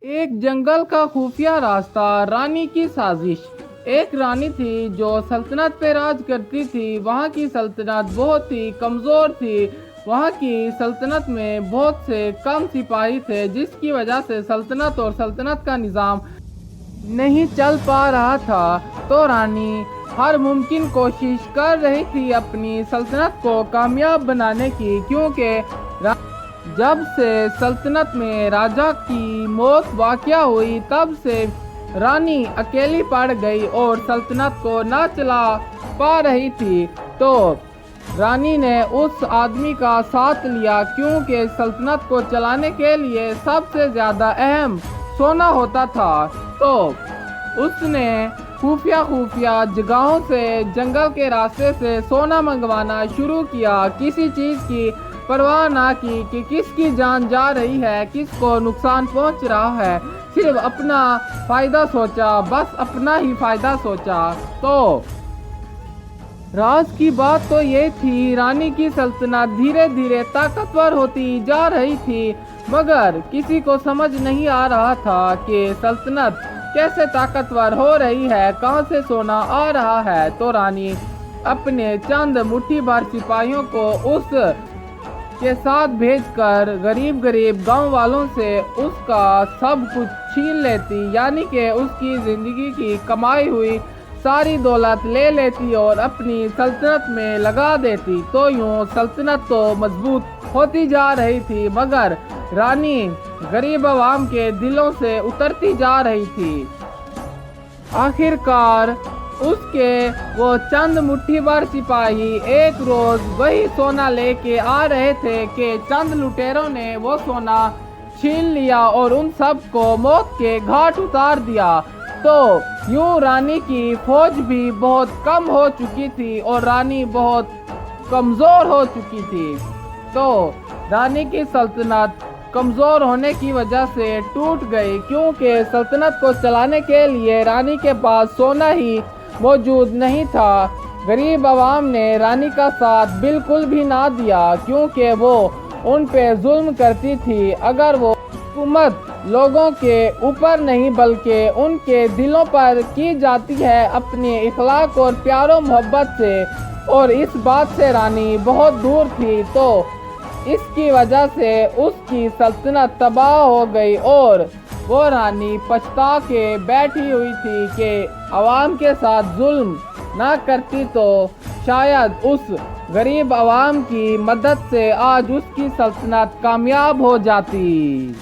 ایک جنگل کا خفیہ راستہ، رانی کی سازش۔ ایک رانی تھی جو سلطنت پہ راج کرتی تھی۔ وہاں کی سلطنت بہت ہی کمزور تھی۔ وہاں کی سلطنت میں بہت سے کم سپاہی تھے، جس کی وجہ سے سلطنت اور سلطنت کا نظام نہیں چل پا رہا تھا۔ تو رانی ہر ممکن کوشش کر رہی تھی اپنی سلطنت کو کامیاب بنانے کی، کیونکہ جب سے سلطنت میں راجا کی موت واقع ہوئی، تب سے رانی اکیلی پڑ گئی اور سلطنت کو نہ چلا پا رہی تھی۔ تو رانی نے اس آدمی کا ساتھ لیا، کیونکہ سلطنت کو چلانے کے لیے سب سے زیادہ اہم سونا ہوتا تھا۔ تو اس نے خفیہ جگہوں سے، جنگل کے راستے سے سونا منگوانا شروع کیا۔ کسی چیز کی پرواہ نہ کی کہ کس کی جان جا رہی ہے، کس کو نقصان پہنچ رہا ہے۔ صرف اپنا فائدہ سوچا، بس اپنا ہی فائدہ سوچا۔ تو راز کی بات تو یہ تھی، رانی کی سلطنت دھیرے دھیرے طاقتور ہوتی جا رہی تھی، مگر کسی کو سمجھ نہیں آ رہا تھا کہ سلطنت کیسے طاقتور ہو رہی ہے، کہاں سے سونا آ رہا ہے۔ تو رانی اپنے چند مٹھی بھر سپاہیوں کو اس کے ساتھ بھیج کر غریب گاؤں والوں سے اس کا سب کچھ چھین لیتی، یعنی کہ اس کی زندگی کی کمائی ہوئی ساری دولت لے لیتی اور اپنی سلطنت میں لگا دیتی۔ تو یوں سلطنت تو مضبوط ہوتی جا رہی تھی، مگر رانی غریب عوام کے دلوں سے اترتی جا رہی تھی۔ آخر کار اس کے وہ چند مٹھی بھر سپاہی ایک روز وہی سونا لے کے آ رہے تھے کہ چند لٹیروں نے وہ سونا چھین لیا اور ان سب کو موت کے گھاٹ اتار دیا۔ تو یوں رانی کی فوج بھی بہت کم ہو چکی تھی اور رانی بہت کمزور ہو چکی تھی۔ تو رانی کی سلطنت کمزور ہونے کی وجہ سے ٹوٹ گئی، کیونکہ سلطنت کو چلانے کے لیے رانی کے پاس سونا ہی موجود نہیں تھا۔ غریب عوام نے رانی کا ساتھ بالکل بھی نہ دیا، کیونکہ وہ ان پہ ظلم کرتی تھی۔ اگر وہ حکومت لوگوں کے اوپر نہیں بلکہ ان کے دلوں پر کی جاتی ہے اپنے اخلاق اور پیار و محبت سے، اور اس بات سے رانی بہت دور تھی، تو اس کی وجہ سے اس کی سلطنت تباہ ہو گئی اور وہ رانی پچھتا کے بیٹھی ہوئی تھی کہ عوام کے ساتھ ظلم نہ کرتی تو شاید اس غریب عوام کی مدد سے آج اس کی سلطنت کامیاب ہو جاتی۔